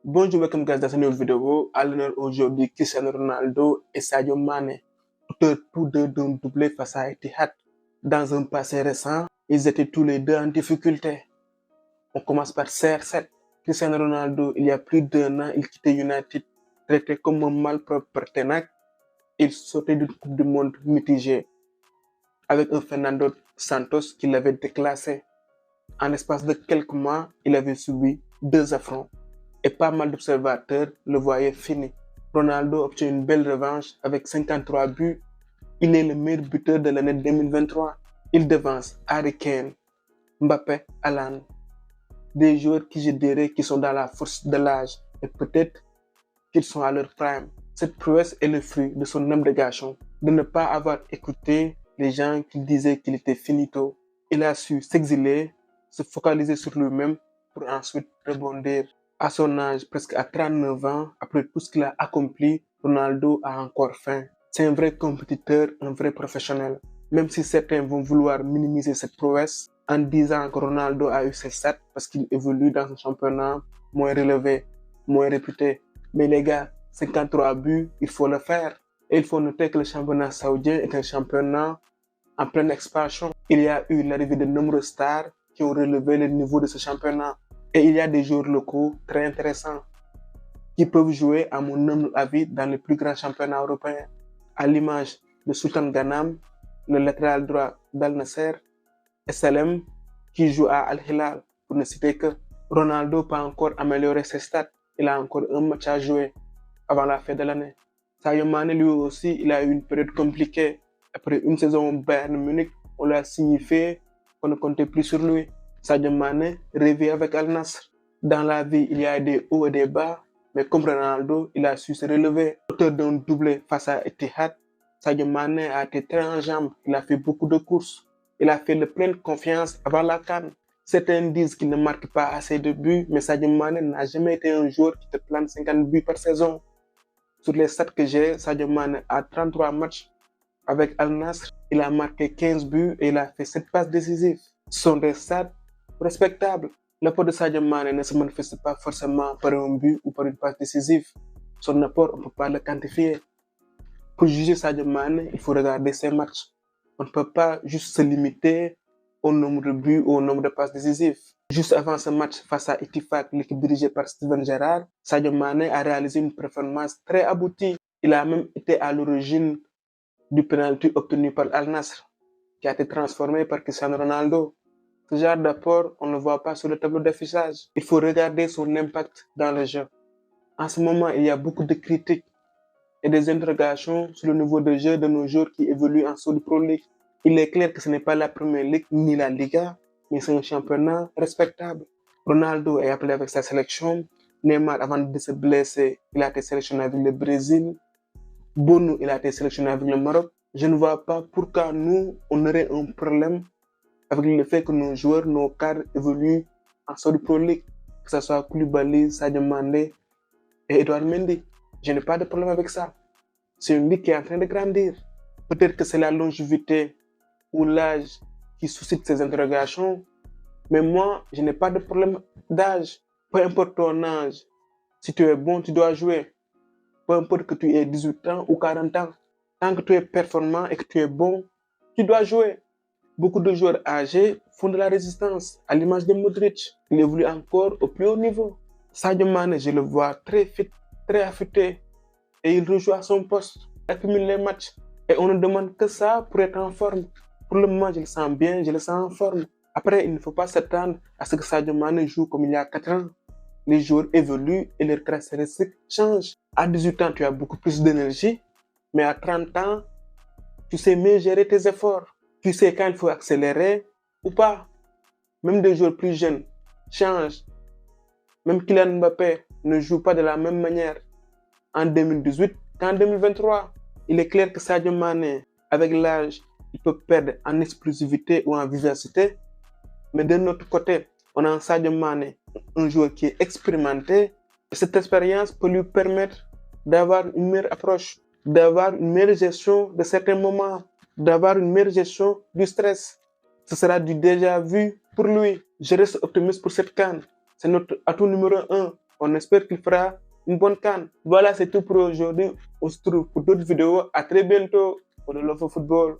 Bonjour, welcome guys dans cette nouvelle vidéo. À l'honneur aujourd'hui, Cristiano Ronaldo et Sadio Mané, tous deux d'un doublé face à Etihad. Dans un passé récent, ils étaient tous les deux en difficulté. On commence par CR7. Cristiano Ronaldo, il y a plus d'un an, il quittait United, traité comme un malpropre par Ten Hag. Il sortait d'une Coupe du Monde mitigée avec un Fernando Santos qui l'avait déclassé. En l'espace de quelques mois, il avait subi 2 affronts. Et pas mal d'observateurs le voyaient fini. Ronaldo obtient une belle revanche avec 53 buts. Il est le meilleur buteur de l'année 2023. Il devance Harry Kane, Mbappé, Haaland. Des joueurs qui, je dirais, qui sont dans la force de l'âge et peut-être qu'ils sont à leur prime. Cette prouesse est le fruit de son abnégation, de ne pas avoir écouté les gens qui disaient qu'il était finito. Il a su s'exiler, se focaliser sur lui-même pour ensuite rebondir. À son âge, presque à 39 ans, après tout ce qu'il a accompli, Ronaldo a encore faim. C'est un vrai compétiteur, un vrai professionnel. Même si certains vont vouloir minimiser cette prouesse en disant que Ronaldo a eu ses stats parce qu'il évolue dans un championnat moins relevé, moins réputé. Mais les gars, 53 buts, il faut le faire. Et il faut noter que le championnat saoudien est un championnat en pleine expansion. Il y a eu l'arrivée de nombreuses stars qui ont relevé le niveau de ce championnat. Et il y a des joueurs locaux très intéressants qui peuvent jouer, à mon humble avis, dans les plus grands championnats européens. À l'image de Sultan Ghanam, le latéral droit d'Al Nasser, et Salem, qui joue à Al Hilal, pour ne citer que. Ronaldo peut encore améliorer ses stats. Il a encore un match à jouer avant la fin de l'année. Sadio Mané, lui aussi, il a eu une période compliquée. Après une saison au Bayern Munich, on lui a signifié qu'on ne comptait plus sur lui. Sadio Mané rêvait avec Al Nassr. Dans la vie, il y a des hauts et des bas, mais comme Ronaldo, il a su se relever. Auteur d'un doublé face à Etihad, Sadio Mané a été très en jambes. Il a fait beaucoup de courses. Il a fait le plein de confiance avant la CAN. Certains disent qu'il ne marque pas assez de buts, mais Sadio Mané n'a jamais été un joueur qui te plante 50 buts par saison. Sur les stats que j'ai, Sadio Mané a 33 matchs avec Al Nassr. Il a marqué 15 buts et il a fait 7 passes décisives. Ce sont des stats respectables. L'apport de Sadio Mané ne se manifeste pas forcément par un but ou par une passe décisive. Son apport, on ne peut pas le quantifier. Pour juger Sadio Mané, il faut regarder ses matchs. On ne peut pas juste se limiter au nombre de buts ou au nombre de passes décisives. Juste avant ce match face à Etihad, l'équipe dirigée par Steven Gerrard, Sadio Mané a réalisé une performance très aboutie. Il a même été à l'origine du penalty obtenu par Al Nassr, qui a été transformé par Cristiano Ronaldo. Ce genre d'apport, on ne le voit pas sur le tableau d'affichage. Il faut regarder son impact dans le jeu. En ce moment, il y a beaucoup de critiques et des interrogations sur le niveau de jeu de nos joueurs qui évoluent en Saudi Pro League. Il est clair que ce n'est pas la Première Ligue ni la Liga, mais c'est un championnat respectable. Ronaldo est appelé avec sa sélection. Neymar, avant de se blesser, il a été sélectionné avec le Brésil. Bono, il a été sélectionné avec le Maroc. Je ne vois pas pourquoi nous, on aurait un problème avec le fait que nos joueurs, nos cadres évoluent en Saudi Pro League, que ce soit Koulibaly, Sadio Mané et Edouard Mendy. Je n'ai pas de problème avec ça. C'est une ligue qui est en train de grandir. Peut-être que c'est la longévité ou l'âge qui suscite ces interrogations, mais moi, je n'ai pas de problème d'âge. Peu importe ton âge, si tu es bon, tu dois jouer. Peu importe que tu aies 18 ans ou 40 ans, tant que tu es performant et que tu es bon, tu dois jouer. Beaucoup de joueurs âgés font de la résistance, à l'image de Modric. Il évolue encore au plus haut niveau. Sadio Mané, je le vois très fit, très affûté, et il rejoue à son poste, il accumule les matchs. Et on ne demande que ça pour être en forme. Pour le moment, je le sens bien, je le sens en forme. Après, il ne faut pas s'attendre à ce que Sadio Mané joue comme il y a 4 ans. Les joueurs évoluent et leurs caractéristiques changent. À 18 ans, tu as beaucoup plus d'énergie, mais à 30 ans, tu sais mieux gérer tes efforts. Tu sais quand il faut accélérer ou pas. Même des joueurs plus jeunes changent. Même Kylian Mbappé ne joue pas de la même manière en 2018 qu'en 2023. Il est clair que Sadio Mané, avec l'âge, il peut perdre en explosivité ou en vivacité. Mais d'un autre côté, on a un Sadio Mané, un joueur qui est expérimenté. Et cette expérience peut lui permettre d'avoir une meilleure approche, d'avoir une meilleure gestion de certains moments, d'avoir une meilleure gestion du stress. Ce sera du déjà vu pour lui. Je reste optimiste pour cette CAN. C'est notre atout numéro 1. On espère qu'il fera une bonne CAN. Voilà, c'est tout pour aujourd'hui. On se retrouve pour d'autres vidéos. À très bientôt pour le Love of Football.